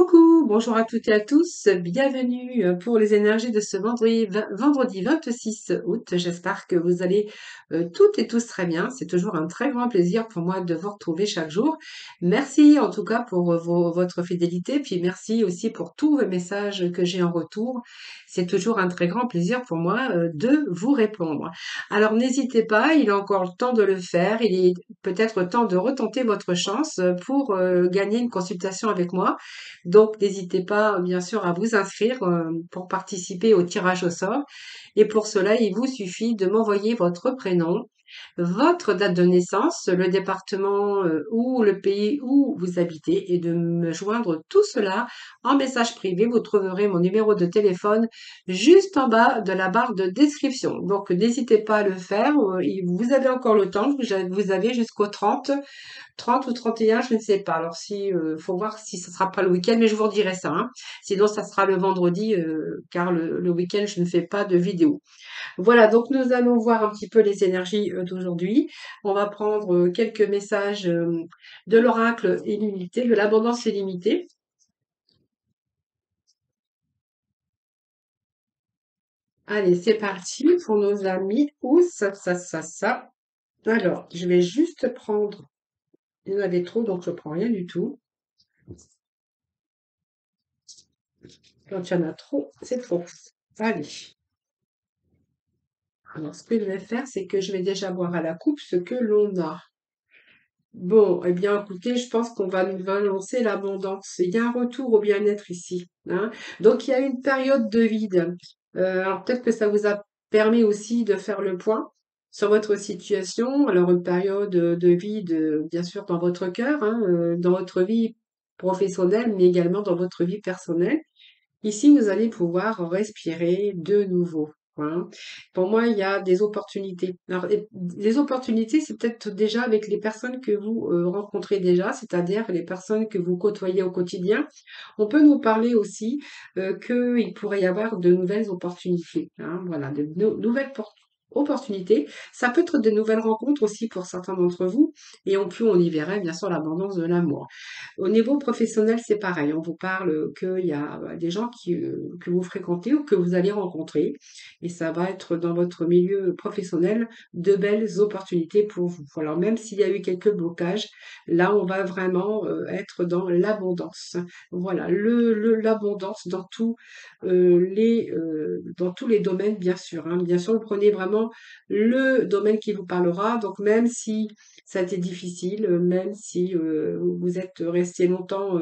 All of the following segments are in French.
Coucou, bonjour à toutes et à tous, bienvenue pour les énergies de ce vendredi 26 août. J'espère que vous allez toutes et tous très bien. C'est toujours un très grand plaisir pour moi de vous retrouver chaque jour. Merci en tout cas pour votre fidélité, puis merci aussi pour tous vos messages que j'ai en retour. C'est toujours un très grand plaisir pour moi de vous répondre. Alors n'hésitez pas, il est encore le temps de le faire. Il est peut-être temps de retenter votre chance pour gagner une consultation avec moi. Donc, n'hésitez pas, bien sûr, à vous inscrire pour participer au tirage au sort. Et pour cela, il vous suffit de m'envoyer votre prénom, votre date de naissance, le département ou le pays où vous habitez et de me joindre tout cela en message privé. Vous trouverez mon numéro de téléphone juste en bas de la barre de description. Donc, n'hésitez pas à le faire. Vous avez encore le temps. Vous avez jusqu'au 30 ou 31, je ne sais pas. Alors si, faut voir si ce sera pas le week-end, mais je vous redirai ça, hein. Sinon, ça sera le vendredi, car le week-end, je ne fais pas de vidéo. Voilà, donc nous allons voir un petit peu les énergies d'aujourd'hui. On va prendre quelques messages de l'oracle illimité, de l'abondance illimitée. Allez, c'est parti pour nos amis. Ouh, ça. Alors, je vais juste prendre. Il y en avait trop, donc je prends rien du tout. Quand il y en a trop, c'est trop. Allez. Alors, ce que je vais faire, c'est que je vais déjà boire à la coupe ce que l'on a. Bon, eh bien, écoutez, je pense qu'on va lancer l'abondance. Il y a un retour au bien-être ici, hein. Donc, il y a une période de vide. Alors, peut-être que ça vous a permis aussi de faire le point sur votre situation. Alors, une période de vide, bien sûr, dans votre cœur, hein, dans votre vie professionnelle, mais également dans votre vie personnelle. Ici, vous allez pouvoir respirer de nouveau, hein. Pour moi, il y a des opportunités. Alors, les opportunités, c'est peut-être déjà avec les personnes que vous rencontrez déjà, c'est-à-dire les personnes que vous côtoyez au quotidien. On peut nous parler aussi qu'il pourrait y avoir de nouvelles opportunités, hein, voilà, de nouvelles opportunités. Ça peut être de nouvelles rencontres aussi pour certains d'entre vous, et en plus, on y verrait bien sûr l'abondance de l'amour. Au niveau professionnel, c'est pareil. On vous parle qu'il y a des gens que vous fréquentez ou que vous allez rencontrer. Et ça va être dans votre milieu professionnel de belles opportunités pour vous. Alors même s'il y a eu quelques blocages, là, on va vraiment être dans l'abondance. Voilà, l'abondance dans tous les domaines, bien sûr, hein. Bien sûr, vous prenez vraiment le domaine qui vous parlera. Donc même si ça a été difficile, même si vous êtes resté longtemps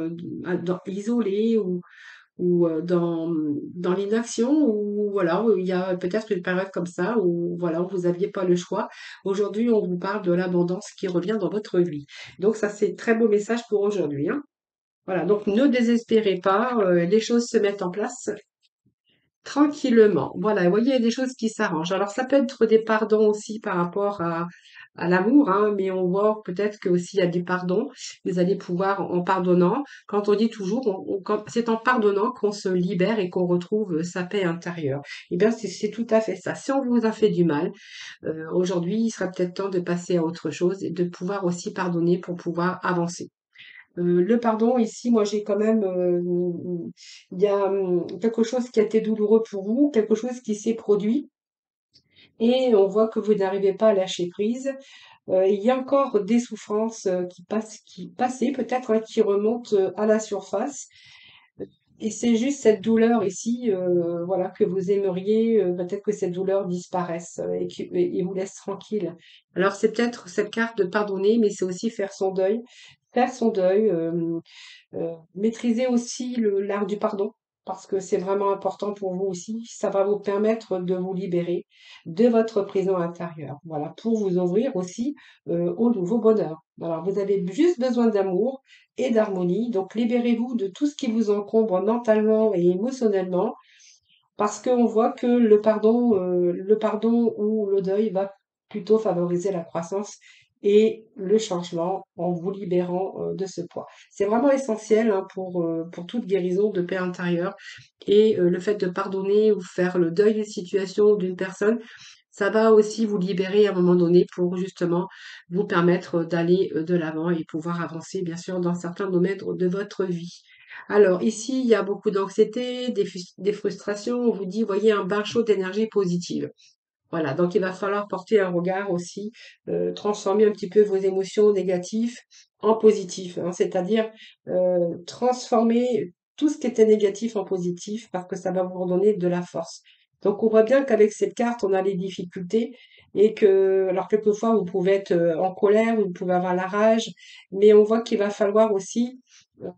isolé ou dans l'inaction, ou voilà, où il y a peut-être une période comme ça où voilà, où vous n'aviez pas le choix. Aujourd'hui, on vous parle de l'abondance qui revient dans votre vie. Donc ça, c'est très beau message pour aujourd'hui, hein. Voilà, donc ne désespérez pas, les choses se mettent en place tranquillement. Voilà, vous voyez, il y a des choses qui s'arrangent. Alors, ça peut être des pardons aussi par rapport à l'amour, hein, mais on voit peut-être que aussi il y a des pardons. Vous allez pouvoir, en pardonnant, quand on dit toujours, c'est en pardonnant qu'on se libère et qu'on retrouve sa paix intérieure. Eh bien, c'est tout à fait ça. Si on vous a fait du mal, aujourd'hui, il sera peut-être temps de passer à autre chose et de pouvoir aussi pardonner pour pouvoir avancer. Le pardon, ici, moi, j'ai quand même, il y a quelque chose qui a été douloureux pour vous, quelque chose qui s'est produit, et on voit que vous n'arrivez pas à lâcher prise. Il y a encore des souffrances qui passaient peut-être, hein, qui remontent à la surface. Et c'est juste cette douleur ici, voilà, que vous aimeriez, peut-être que cette douleur disparaisse et vous laisse tranquille. Alors c'est peut-être cette carte de pardonner, mais c'est aussi faire son deuil. Faire son deuil, maîtriser aussi l'art du pardon, parce que c'est vraiment important pour vous aussi. Ça va vous permettre de vous libérer de votre prison intérieure. Voilà, pour vous ouvrir aussi au nouveau bonheur. Alors, vous avez juste besoin d'amour et d'harmonie. Donc, libérez-vous de tout ce qui vous encombre mentalement et émotionnellement, parce qu'on voit que le pardon ou le deuil va plutôt favoriser la croissance et le changement en vous libérant de ce poids. C'est vraiment essentiel, hein, pour toute guérison de paix intérieure. Et le fait de pardonner ou faire le deuil d'une situation ou d'une personne, ça va aussi vous libérer à un moment donné pour justement vous permettre d'aller de l'avant et pouvoir avancer, bien sûr, dans certains domaines de votre vie. Alors ici, il y a beaucoup d'anxiété, des frustrations. On vous dit, voyez, un bain chaud d'énergie positive. Voilà, donc il va falloir porter un regard aussi, transformer un petit peu vos émotions négatives en positif, hein, c'est-à-dire transformer tout ce qui était négatif en positif parce que ça va vous redonner de la force. Donc on voit bien qu'avec cette carte, on a les difficultés et que, alors quelquefois, vous pouvez être en colère, vous pouvez avoir la rage, mais on voit qu'il va falloir aussi euh,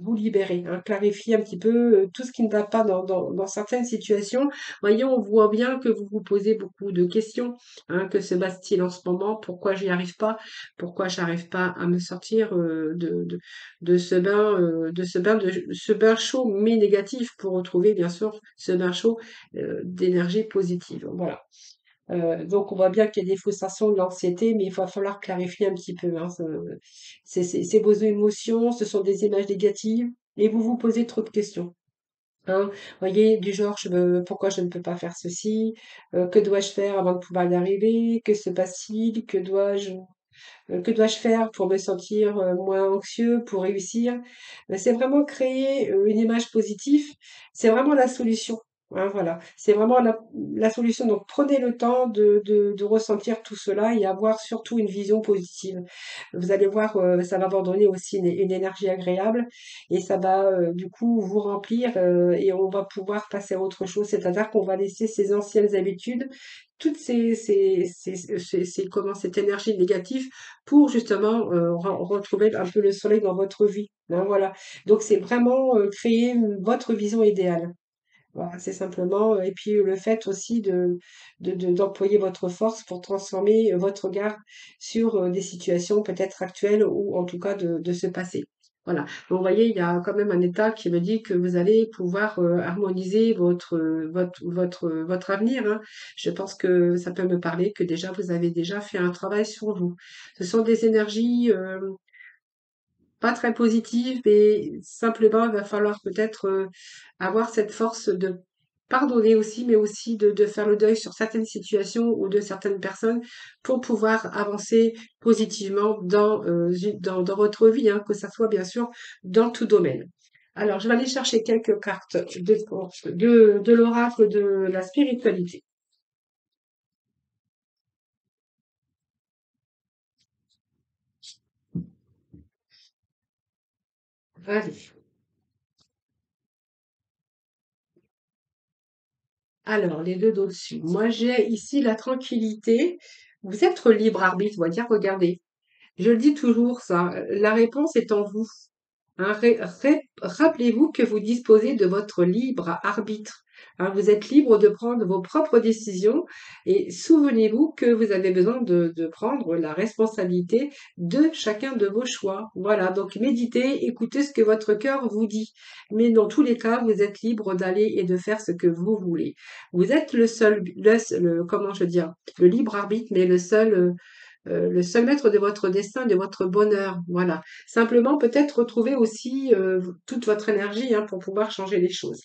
vous libérer, hein, clarifier un petit peu tout ce qui ne va pas dans certaines situations. Voyez, on voit bien que vous vous posez beaucoup de questions, hein, que se passe-t-il en ce moment? Pourquoi j'y arrive pas? Pourquoi j'arrive pas à me sortir de ce bain chaud mais négatif pour retrouver bien sûr ce bain chaud d'énergie positive. Voilà. Donc on voit bien qu'il y a des frustrations, de l'anxiété, mais il va falloir clarifier un petit peu, hein. C'est vos émotions, ce sont des images négatives et vous vous posez trop de questions. Hein, voyez, du genre, pourquoi je ne peux pas faire ceci? Que dois-je faire avant de pouvoir y arriver? Que se passe-t-il? Que dois-je faire pour me sentir moins anxieux, pour réussir? C'est vraiment créer une image positive. C'est vraiment la solution. Hein, voilà, c'est vraiment la solution. Donc, prenez le temps de ressentir tout cela et avoir surtout une vision positive. Vous allez voir, ça va vous donner aussi une énergie agréable et ça va du coup vous remplir et on va pouvoir passer à autre chose. C'est-à-dire qu'on va laisser ces anciennes habitudes, toutes comment, cette énergie négative pour justement retrouver un peu le soleil dans votre vie. Hein, voilà. Donc c'est vraiment créer votre vision idéale. Voilà, c'est simplement, et puis le fait aussi d'employer votre force pour transformer votre regard sur des situations peut-être actuelles ou en tout cas de ce passé. Voilà. Donc, vous voyez, il y a quand même un état qui me dit que vous allez pouvoir harmoniser votre avenir, hein. Je pense que ça peut me parler que déjà vous avez déjà fait un travail sur vous. Ce sont des énergies pas très positive et simplement il va falloir peut-être avoir cette force de pardonner aussi, mais aussi de faire le deuil sur certaines situations ou de certaines personnes pour pouvoir avancer positivement dans votre vie, hein, que ça soit bien sûr dans tout domaine. Alors, je vais aller chercher quelques cartes de l'oracle de la spiritualité. Allez. Alors, les deux d'au-dessus. Moi, j'ai ici la tranquillité. Vous êtes libre arbitre, on va dire, regardez. Je le dis toujours, ça, la réponse est en vous. Hein, rappelez-vous que vous disposez de votre libre arbitre. Hein, vous êtes libre de prendre vos propres décisions et souvenez-vous que vous avez besoin de prendre la responsabilité de chacun de vos choix. Voilà, donc méditez, écoutez ce que votre cœur vous dit. Mais dans tous les cas, vous êtes libre d'aller et de faire ce que vous voulez. Vous êtes comment je veux dire, le libre arbitre, mais le seul maître de votre destin, de votre bonheur. Voilà. Simplement, peut-être retrouver aussi toute votre énergie hein, pour pouvoir changer les choses.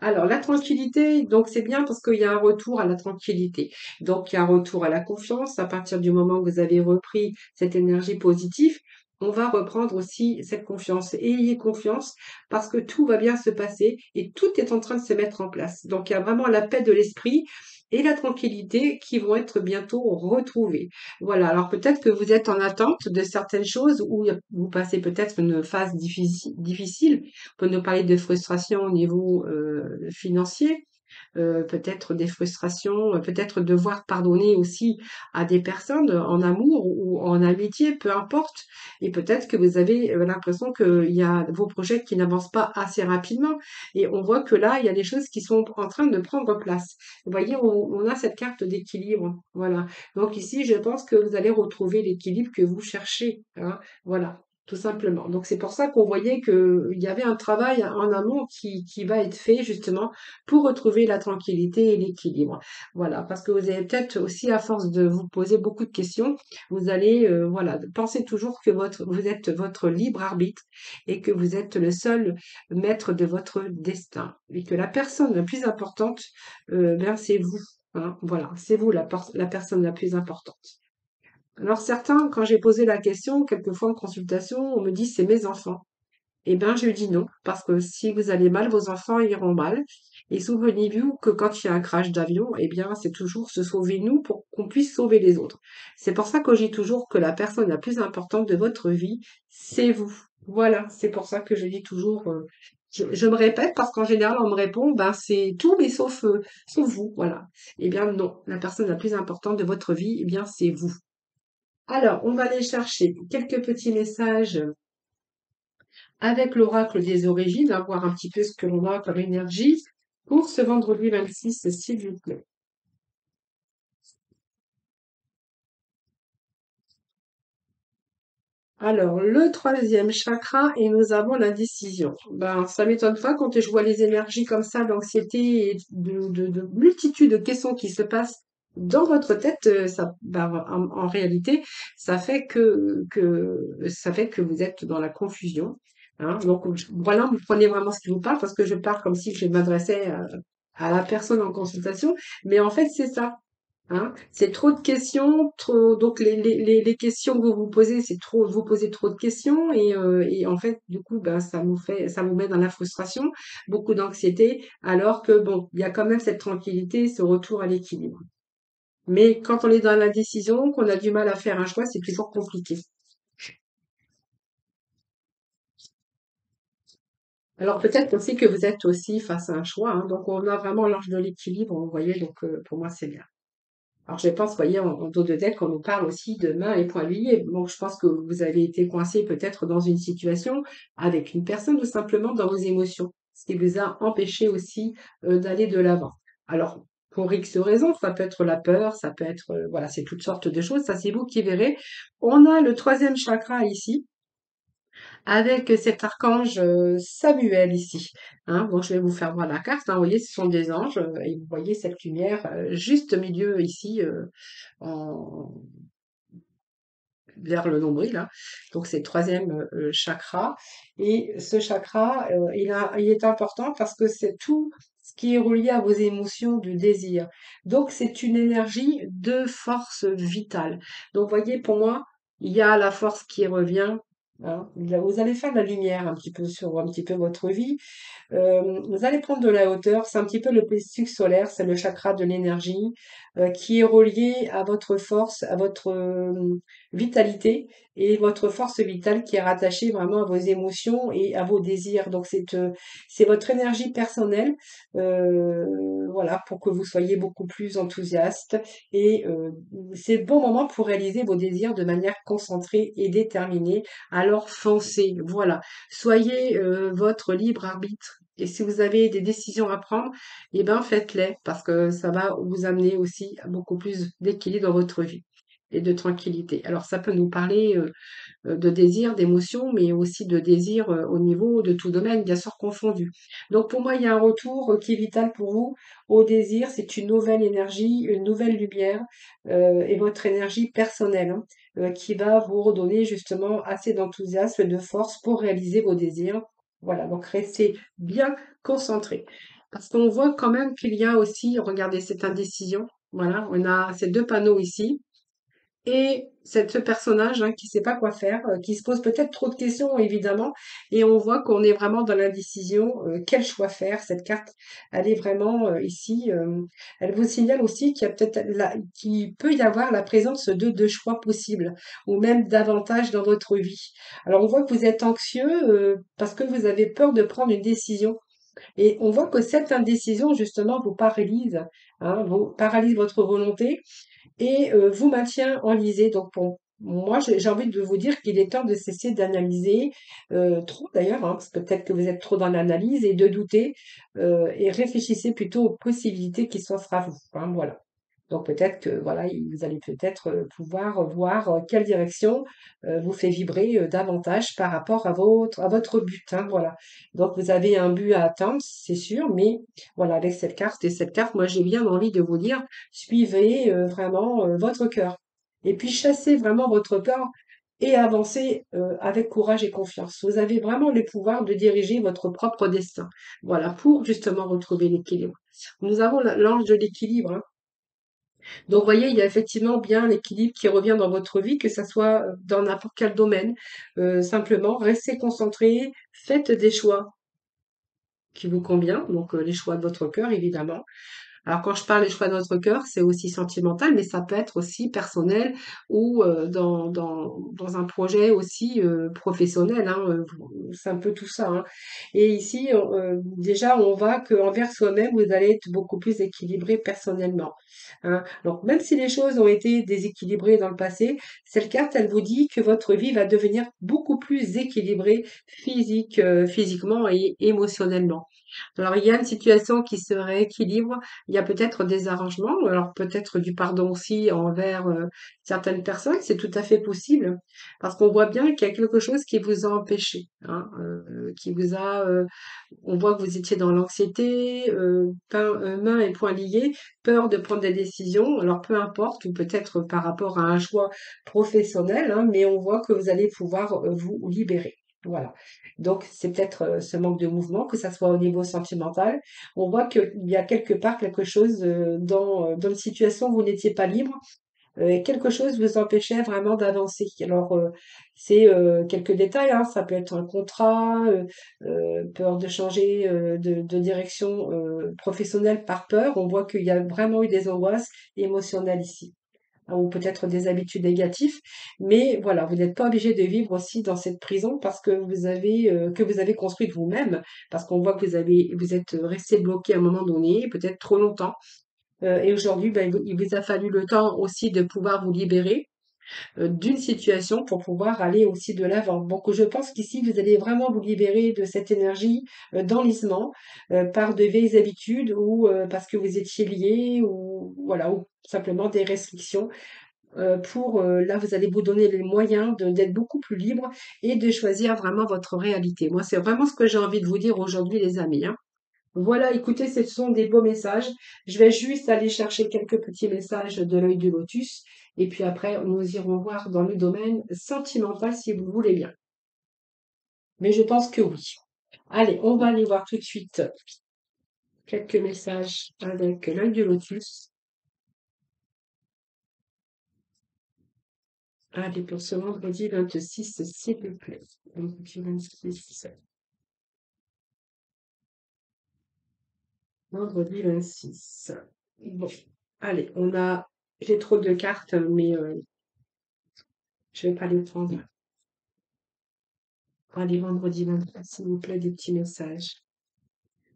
Alors, la tranquillité, donc c'est bien parce qu'il y a un retour à la tranquillité. Donc, il y a un retour à la confiance. À partir du moment où vous avez repris cette énergie positive, on va reprendre aussi cette confiance. Et ayez confiance parce que tout va bien se passer et tout est en train de se mettre en place. Donc, il y a vraiment la paix de l'esprit et la tranquillité qui vont être bientôt retrouvées. Voilà. Alors, peut-être que vous êtes en attente de certaines choses ou vous passez peut-être une phase difficile peut nous parler de frustration au niveau financier, peut-être des frustrations, peut-être devoir pardonner aussi à des personnes en amour ou en amitié, peu importe. Et peut-être que vous avez l'impression qu'il y a vos projets qui n'avancent pas assez rapidement. Et on voit que là, il y a des choses qui sont en train de prendre place. Vous voyez, on a cette carte d'équilibre. Voilà. Donc ici, je pense que vous allez retrouver l'équilibre que vous cherchez. Hein. Voilà. Tout simplement. Donc c'est pour ça qu'on voyait qu'il y avait un travail en amont qui va être fait justement pour retrouver la tranquillité et l'équilibre. Voilà, parce que vous avez peut-être aussi, à force de vous poser beaucoup de questions, vous allez, voilà, penser toujours que vous êtes votre libre arbitre et que vous êtes le seul maître de votre destin et que la personne la plus importante, ben, c'est vous. Hein, voilà, c'est vous la personne la plus importante. Alors certains, quand j'ai posé la question, quelquefois en consultation, on me dit c'est mes enfants. Eh ben, je dis non, parce que si vous allez mal, vos enfants iront mal. Et souvenez-vous que quand il y a un crash d'avion, eh bien, c'est toujours se sauver nous pour qu'on puisse sauver les autres. C'est pour ça que je dis toujours que la personne la plus importante de votre vie, c'est vous. Voilà, c'est pour ça que je dis toujours, je me répète parce qu'en général, on me répond, ben, c'est tout, mais sauf vous. Voilà. Eh bien, non, la personne la plus importante de votre vie, eh bien, c'est vous. Alors, on va aller chercher quelques petits messages avec l'oracle des origines, à voir un petit peu ce que l'on a comme énergie pour ce vendredi 26, s'il vous plaît. Alors, le troisième chakra, et nous avons la décision. Ben, ça m'étonne pas quand je vois les énergies comme ça, d'anxiété et de multitude de questions qui se passent dans votre tête, ça, ben, en réalité, ça fait que vous êtes dans la confusion. Hein. Donc, voilà, vous prenez vraiment ce qui vous parle parce que je parle comme si je m'adressais à la personne en consultation, mais en fait, c'est ça. Hein, c'est trop de questions, trop, donc les questions que vous vous posez, c'est trop, vous posez trop de questions et en fait, du coup, ben, ça vous met dans la frustration, beaucoup d'anxiété, alors que bon, il y a quand même cette tranquillité, ce retour à l'équilibre. Mais quand on est dans la décision, qu'on a du mal à faire un choix, c'est toujours compliqué. Alors peut-être aussi que vous êtes aussi face à un choix, hein, donc on a vraiment l'ange de l'équilibre, vous voyez, donc pour moi c'est bien. Alors, je pense, vous voyez, en dos de tête, qu'on nous parle aussi de mains et poings liés. Donc, je pense que vous avez été coincé peut-être dans une situation avec une personne ou simplement dans vos émotions, ce qui vous a empêché aussi d'aller de l'avant. Alors, pour X raisons, ça peut être la peur, ça peut être, voilà, c'est toutes sortes de choses. Ça, c'est vous qui verrez. On a le troisième chakra ici avec cet archange Samuel ici. Hein, bon, je vais vous faire voir la carte. Hein, vous voyez, ce sont des anges et vous voyez cette lumière juste au milieu ici en, vers le nombril. Là. Donc c'est le troisième chakra. Et ce chakra, il est important parce que c'est tout ce qui est relié à vos émotions de désir. Donc c'est une énergie de force vitale. Donc vous voyez, pour moi, il y a la force qui revient. Hein. Vous allez faire de la lumière un petit peu sur un petit peu votre vie. Vous allez prendre de la hauteur. C'est un petit peu le plexus solaire, c'est le chakra de l'énergie qui est relié à votre force, à votre vitalité et votre force vitale qui est rattachée vraiment à vos émotions et à vos désirs. Donc c'est votre énergie personnelle, voilà, pour que vous soyez beaucoup plus enthousiaste et c'est le bon moment pour réaliser vos désirs de manière concentrée et déterminée. Alors foncez, voilà. Soyez votre libre arbitre. Et si vous avez des décisions à prendre, eh ben faites-les parce que ça va vous amener aussi à beaucoup plus d'équilibre dans votre vie et de tranquillité. Alors ça peut nous parler de désir, d'émotion, mais aussi de désir au niveau de tout domaine, bien sûr confondu. Donc pour moi, il y a un retour qui est vital pour vous au désir. C'est une nouvelle énergie, une nouvelle lumière et votre énergie personnelle hein, qui va vous redonner justement assez d'enthousiasme, de force pour réaliser vos désirs. Voilà, donc restez bien concentrés. Parce qu'on voit quand même qu'il y a aussi, regardez, cette indécision. Voilà, on a ces deux panneaux ici. Et ce personnage hein, qui sait pas quoi faire, qui se pose peut-être trop de questions évidemment, et on voit qu'on est vraiment dans l'indécision. Quel choix faire? Cette carte, elle est vraiment ici. Elle vous signale aussi qu'il peut y avoir la présence de deux choix possibles, ou même davantage dans votre vie. Alors on voit que vous êtes anxieux parce que vous avez peur de prendre une décision. Et on voit que cette indécision, justement, vous paralyse, hein, vous paralyse votre volonté et vous maintient enlisé. Donc pour moi, j'ai envie de vous dire qu'il est temps de cesser d'analyser trop d'ailleurs, hein, parce que peut-être que vous êtes trop dans l'analyse et de douter et réfléchissez plutôt aux possibilités qui s'offrent à vous. Hein, voilà. Donc peut-être que voilà, vous allez peut-être pouvoir voir quelle direction vous fait vibrer davantage par rapport à votre but. Hein, voilà. Donc vous avez un but à atteindre, c'est sûr, mais voilà, avec cette carte et cette carte, moi j'ai bien envie de vous dire, suivez vraiment votre cœur. Et puis chassez vraiment votre peur et avancez avec courage et confiance. Vous avez vraiment le pouvoir de diriger votre propre destin. Voilà, pour justement retrouver l'équilibre. Nous avons l'ange de l'équilibre. Hein, Donc, vous voyez, il y a effectivement bien l'équilibre qui revient dans votre vie, que ça soit dans n'importe quel domaine. Simplement, restez concentré, faites des choix qui vous conviennent, donc les choix de votre cœur, évidemment. Alors quand je parle des choix de notre cœur, c'est aussi sentimental, mais ça peut être aussi personnel ou dans un projet aussi professionnel, hein, c'est un peu tout ça, hein. Et ici, déjà, on voit qu'envers soi-même, vous allez être beaucoup plus équilibré personnellement, hein. Donc même si les choses ont été déséquilibrées dans le passé, cette carte, elle vous dit que votre vie va devenir beaucoup plus équilibrée physiquement et émotionnellement. Alors, il y a une situation qui se rééquilibre, il y a peut-être des arrangements, alors peut-être du pardon aussi envers certaines personnes, c'est tout à fait possible, parce qu'on voit bien qu'il y a quelque chose qui vous a empêché, hein, on voit que vous étiez dans l'anxiété, mains et poings liés, peur de prendre des décisions, alors peu importe, ou peut-être par rapport à un choix professionnel, hein, mais on voit que vous allez pouvoir vous libérer. Voilà. Donc, c'est peut-être ce manque de mouvement, que ça soit au niveau sentimental. On voit qu'il y a quelque part quelque chose dans une situation où vous n'étiez pas libre et quelque chose vous empêchait vraiment d'avancer. Alors, c'est quelques détails, hein, ça peut être un contrat, peur de changer de direction professionnelle par peur. On voit qu'il y a vraiment eu des angoisses émotionnelles ici, hein, ou peut-être des habitudes négatives. Mais voilà, vous n'êtes pas obligé de vivre aussi dans cette prison parce que vous avez construite vous-même, parce qu'on voit que vous êtes resté bloqué à un moment donné, peut-être trop longtemps. Et aujourd'hui, ben, il vous a fallu le temps aussi de pouvoir vous libérer d'une situation pour pouvoir aller aussi de l'avant. Donc, je pense qu'ici, vous allez vraiment vous libérer de cette énergie d'enlisement par de vieilles habitudes ou parce que vous étiez lié ou voilà, ou simplement des restrictions. Là, vous allez vous donner les moyens d'être beaucoup plus libre et de choisir vraiment votre réalité. Moi, c'est vraiment ce que j'ai envie de vous dire aujourd'hui, les amis, hein. Voilà, écoutez, ce sont des beaux messages. Je vais juste aller chercher quelques petits messages de l'œil du lotus. Et puis après, nous irons voir dans le domaine sentimental si vous voulez bien. Mais je pense que oui. Allez, on va aller voir tout de suite quelques messages avec l'œil du lotus. Allez, pour ce vendredi 26, s'il vous plaît. Vendredi 26. Vendredi 26. Bon, allez, j'ai trop de cartes, mais je vais pas les prendre. Allez, vendredi 23, s'il vous plaît, des petits messages.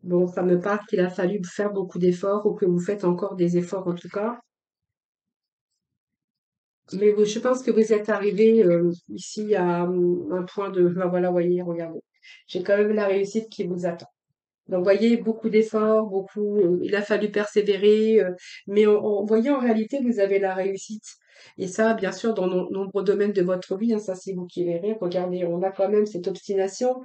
Bon, ça me parle qu'il a fallu faire beaucoup d'efforts ou que vous faites encore des efforts en tout cas. Mais je pense que vous êtes arrivé ici à un point de... Ben voilà, voyez, regardez. J'ai quand même la réussite qui vous attend. Donc, voyez, beaucoup d'efforts, il a fallu persévérer, mais voyez, en réalité, vous avez la réussite. Et ça, bien sûr, dans nombreux domaines de votre vie, hein, ça, c'est vous qui verrez. Regardez, on a quand même cette obstination,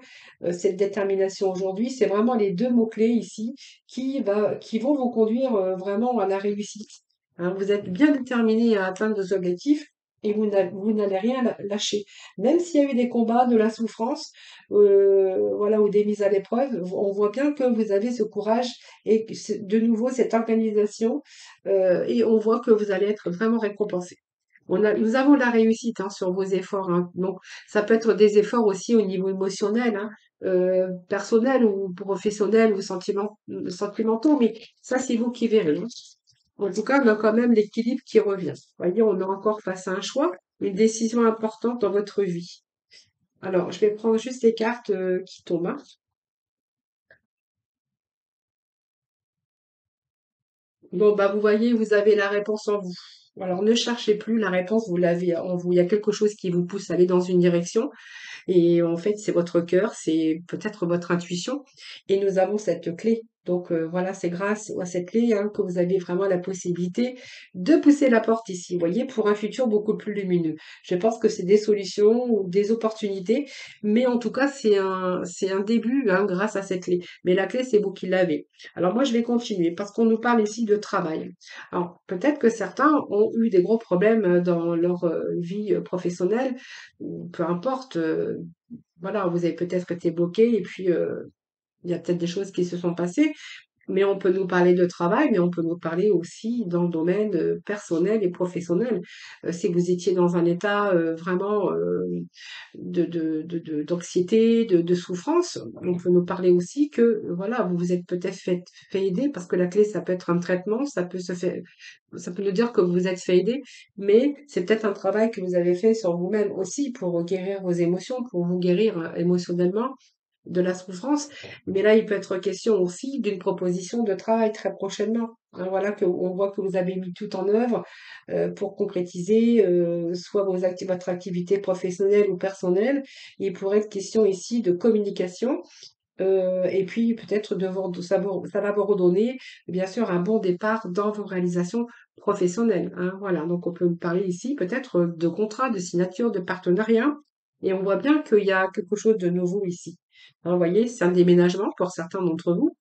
cette détermination aujourd'hui. C'est vraiment les deux mots-clés ici qui vont vous conduire vraiment à la réussite, hein. Vous êtes bien déterminé à atteindre vos objectifs et vous n'allez rien lâcher. Même s'il y a eu des combats, de la souffrance, voilà, ou des mises à l'épreuve, on voit bien que vous avez ce courage et que de nouveau cette organisation, et on voit que vous allez être vraiment récompensé. Nous avons la réussite hein, sur vos efforts, hein. Donc, ça peut être des efforts aussi au niveau émotionnel, hein, personnel ou professionnel ou sentimentaux, mais ça, c'est vous qui verrez, hein. En tout cas, on a quand même l'équilibre qui revient. Vous voyez, on est encore face à un choix, une décision importante dans votre vie. Alors, je vais prendre juste les cartes qui tombent, hein. Bon, bah, vous voyez, vous avez la réponse en vous. Alors, ne cherchez plus, la réponse, vous l'avez en vous. Il y a quelque chose qui vous pousse à aller dans une direction. Et en fait, c'est votre cœur, c'est peut-être votre intuition. Et nous avons cette clé. Donc voilà, c'est grâce à cette clé hein, que vous avez vraiment la possibilité de pousser la porte ici, vous voyez, pour un futur beaucoup plus lumineux. Je pense que c'est des solutions ou des opportunités, mais en tout cas, c'est un début hein, grâce à cette clé. Mais la clé, c'est vous qui l'avez. Alors moi, je vais continuer parce qu'on nous parle ici de travail. Alors peut-être que certains ont eu des gros problèmes dans leur vie professionnelle, ou peu importe. Voilà, vous avez peut-être été bloqué et puis il y a peut-être des choses qui se sont passées. Mais on peut nous parler de travail, mais on peut nous parler aussi dans le domaine personnel et professionnel. Si vous étiez dans un état vraiment d'anxiété, de souffrance, on peut nous parler aussi que voilà, vous vous êtes peut-être fait aider parce que la clé, ça peut être un traitement, ça peut nous dire que vous vous êtes fait aider, mais c'est peut-être un travail que vous avez fait sur vous-même aussi pour guérir vos émotions, pour vous guérir émotionnellement de la souffrance. Mais là, il peut être question aussi d'une proposition de travail très prochainement. Hein, voilà que on voit que vous avez mis tout en œuvre pour concrétiser soit votre activité professionnelle ou personnelle. Il pourrait être question ici de communication et puis peut-être ça va vous redonner bien sûr un bon départ dans vos réalisations professionnelles. Hein, voilà, donc on peut parler ici peut-être de contrat, de signature, de partenariat. Et on voit bien qu'il y a quelque chose de nouveau ici. Hein, vous voyez, c'est un déménagement pour certains d'entre vous.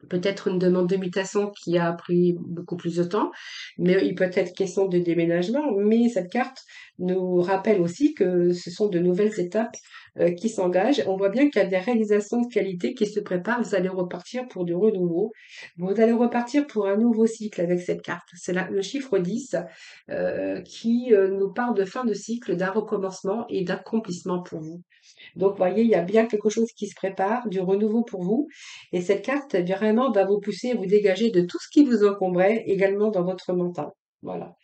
Peut-être une demande de mutation qui a pris beaucoup plus de temps, mais il peut être question de déménagement. Mais cette carte nous rappelle aussi que ce sont de nouvelles étapes qui s'engagent. On voit bien qu'il y a des réalisations de qualité qui se préparent. Vous allez repartir pour du renouveau. Vous allez repartir pour un nouveau cycle avec cette carte. C'est le chiffre 10 qui nous parle de fin de cycle, d'un recommencement et d'accomplissement pour vous. Donc, vous voyez, il y a bien quelque chose qui se prépare, du renouveau pour vous. Et cette carte, vraiment, va vous pousser à vous dégager de tout ce qui vous encombrait, également dans votre mental. Voilà.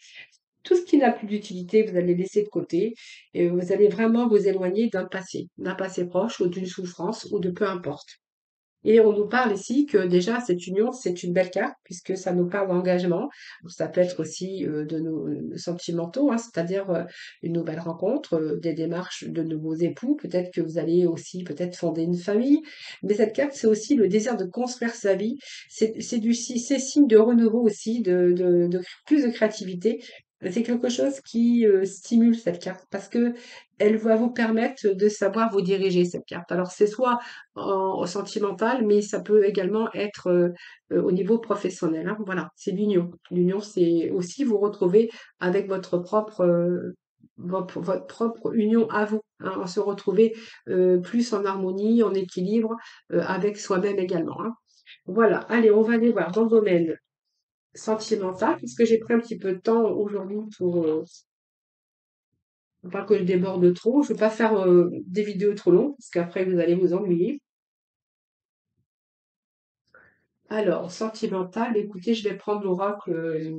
Tout ce qui n'a plus d'utilité, vous allez laisser de côté et vous allez vraiment vous éloigner d'un passé proche ou d'une souffrance ou de peu importe. Et on nous parle ici que déjà cette union, c'est une belle carte puisque ça nous parle d'engagement. Ça peut être aussi de nos sentimentaux, hein, c'est-à-dire une nouvelle rencontre, des démarches de nouveaux époux. Peut-être que vous allez aussi peut-être fonder une famille. Mais cette carte, c'est aussi le désir de construire sa vie. C'est signe de renouveau aussi, plus de créativité. C'est quelque chose qui stimule cette carte parce que elle va vous permettre de savoir vous diriger cette carte. Alors c'est soit au sentimental, mais ça peut également être au niveau professionnel. Hein. Voilà, c'est l'union. L'union, c'est aussi vous retrouver avec votre propre union à vous. Hein, se retrouver plus en harmonie, en équilibre avec soi-même également. Hein. Voilà, allez, on va aller voir dans le domaine sentimental, puisque j'ai pris un petit peu de temps aujourd'hui pour pas que je déborde trop. Je ne veux pas faire des vidéos trop longues, parce qu'après vous allez vous ennuyer. Alors, sentimental, écoutez, je vais prendre l'oracle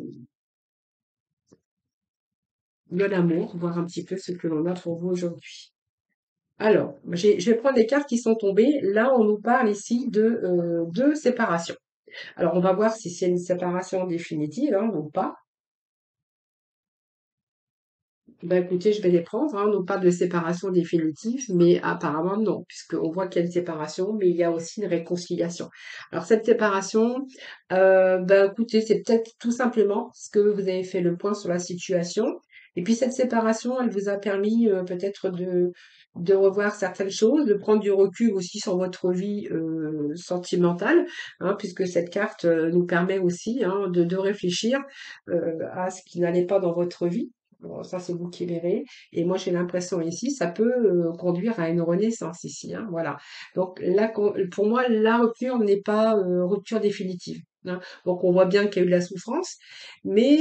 de l'amour, voir un petit peu ce que l'on a pour vous aujourd'hui. Alors, je vais prendre les cartes qui sont tombées. Là, on nous parle ici de séparation. Alors, on va voir si c'est une séparation définitive hein, ou pas. Ben écoutez, je vais les prendre. Hein. On nous parle de séparation définitive, mais apparemment non, puisqu'on voit qu'il y a une séparation, mais il y a aussi une réconciliation. Alors cette séparation, ben écoutez, c'est peut-être tout simplement parce que vous avez fait le point sur la situation. Et puis cette séparation, elle vous a permis peut-être de revoir certaines choses, de prendre du recul aussi sur votre vie sentimentale, hein, puisque cette carte nous permet aussi hein, de réfléchir à ce qui n'allait pas dans votre vie. Bon, ça, c'est vous qui verrez. Et moi, j'ai l'impression ici, ça peut conduire à une renaissance ici. Hein, voilà. Donc là, pour moi, la rupture n'est pas rupture définitive. Hein. Donc on voit bien qu'il y a eu de la souffrance, mais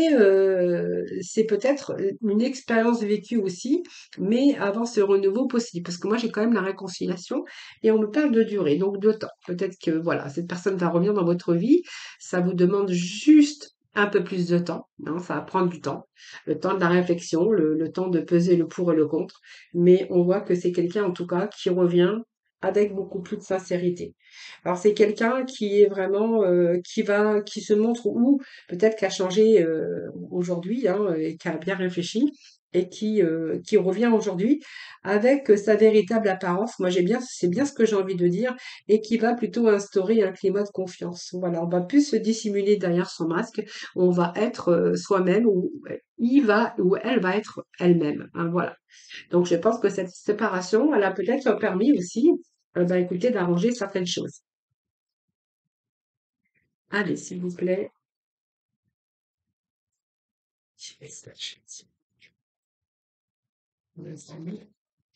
c'est peut-être une expérience vécue aussi, mais avant ce renouveau possible. Parce que moi, j'ai quand même la réconciliation et on me parle de durée, donc de temps. Peut-être que voilà, cette personne va revenir dans votre vie. Ça vous demande juste un peu plus de temps. Hein, ça va prendre du temps le temps de la réflexion, le temps de peser le pour et le contre. Mais on voit que c'est quelqu'un, en tout cas, qui revient avec beaucoup plus de sincérité. Alors c'est quelqu'un qui est vraiment, qui se montre ou peut-être qui a changé aujourd'hui hein, et qui a bien réfléchi et qui revient aujourd'hui avec sa véritable apparence. Moi, c'est bien ce que j'ai envie de dire et qui va plutôt instaurer un climat de confiance. Voilà, on va plus se dissimuler derrière son masque, on va être soi-même ou il va ou elle va être elle-même. Hein, voilà. Donc, je pense que cette séparation, elle a peut-être permis aussi, ben, écoutez, d'arranger certaines choses. Allez, s'il vous plaît.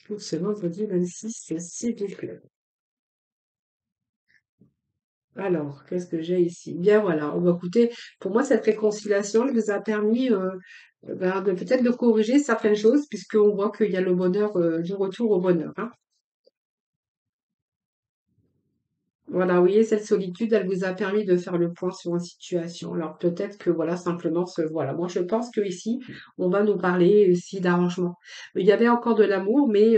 Pour ce vendredi 26, s'il vous plaît. Alors, qu'est-ce que j'ai ici? Bien voilà, on va écouter, pour moi, cette réconciliation, elle vous a permis ben, de peut-être de corriger certaines choses, puisqu'on voit qu'il y a le bonheur du retour au bonheur, hein. Voilà, vous voyez, cette solitude, elle vous a permis de faire le point sur une situation. Alors peut-être que voilà, simplement, voilà, moi je pense que ici, on va nous parler aussi d'arrangement. Il y avait encore de l'amour, mais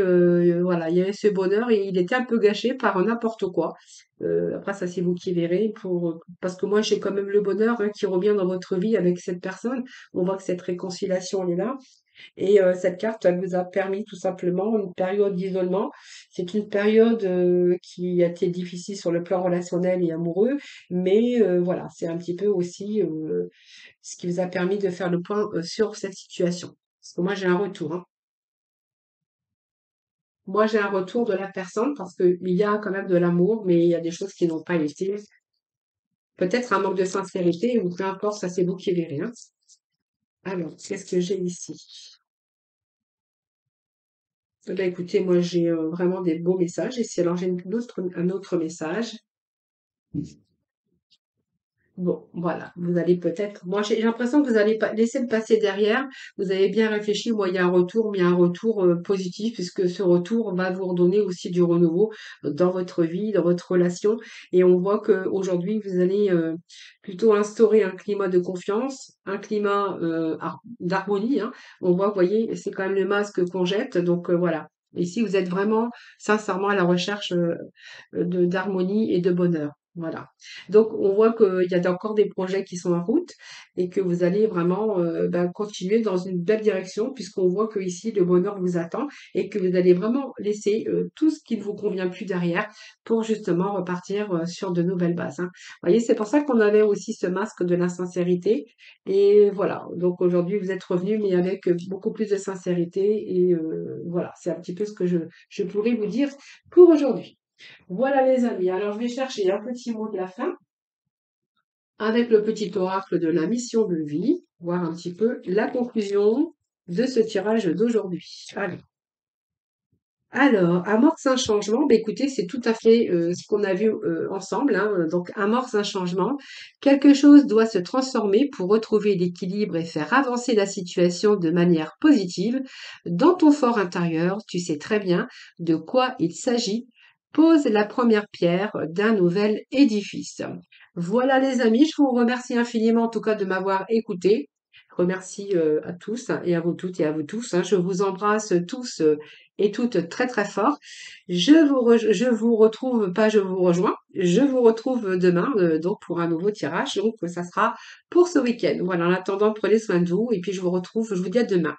voilà, il y avait ce bonheur et il était un peu gâché par n'importe quoi. Après, ça c'est vous qui verrez, parce que moi j'ai quand même le bonheur hein, qui revient dans votre vie avec cette personne. On voit que cette réconciliation elle est là. Et cette carte, elle vous a permis tout simplement une période d'isolement. C'est une période qui a été difficile sur le plan relationnel et amoureux, mais voilà, c'est un petit peu aussi ce qui vous a permis de faire le point sur cette situation. Parce que moi, j'ai un retour, hein. Moi, j'ai un retour de la personne parce qu'il y a quand même de l'amour, mais il y a des choses qui n'ont pas été. Peut-être un manque de sincérité ou peu importe, ça c'est vous qui verrez, hein. Alors, qu'est-ce que j'ai ici? Eh ben, écoutez, moi j'ai vraiment des beaux messages. Et si alors j'ai un autre message. Bon, voilà, vous allez peut-être. Moi j'ai l'impression que vous allez pas laisser le passé derrière. Vous avez bien réfléchi. Moi, il y a un retour, mais un retour positif, puisque ce retour va vous redonner aussi du renouveau dans votre vie, dans votre relation. Et on voit que aujourd'hui, vous allez plutôt instaurer un climat de confiance, un climat d'harmonie, hein. On voit, vous voyez, c'est quand même le masque qu'on jette. Donc voilà. Ici, vous êtes vraiment sincèrement à la recherche d'harmonie et de bonheur. Voilà. Donc, on voit qu'il y a encore des projets qui sont en route et que vous allez vraiment ben, continuer dans une belle direction puisqu'on voit que ici le bonheur vous attend et que vous allez vraiment laisser tout ce qui ne vous convient plus derrière pour justement repartir sur de nouvelles bases, hein. Vous voyez, c'est pour ça qu'on avait aussi ce masque de l'insincérité. Et voilà. Donc, aujourd'hui, vous êtes revenu, mais avec beaucoup plus de sincérité. Et voilà, c'est un petit peu ce que je pourrais vous dire pour aujourd'hui. Voilà les amis, alors je vais chercher un petit mot de la fin avec le petit oracle de la mission de vie, voir un petit peu la conclusion de ce tirage d'aujourd'hui. Allez. Alors, amorce un changement, bah, écoutez, c'est tout à fait ce qu'on a vu ensemble, hein. Donc, amorce un changement. Quelque chose doit se transformer pour retrouver l'équilibre et faire avancer la situation de manière positive. Dans ton fort intérieur, tu sais très bien de quoi il s'agit. Pose la première pierre d'un nouvel édifice. Voilà les amis, je vous remercie infiniment en tout cas de m'avoir écouté. Je remercie à tous hein, et à vous toutes et à vous tous, hein. Je vous embrasse tous et toutes très très fort. Je vous retrouve, pas je vous rejoins, je vous retrouve demain donc pour un nouveau tirage. Donc ça sera pour ce week-end. Voilà, en attendant, prenez soin de vous et puis je vous retrouve, je vous dis à demain.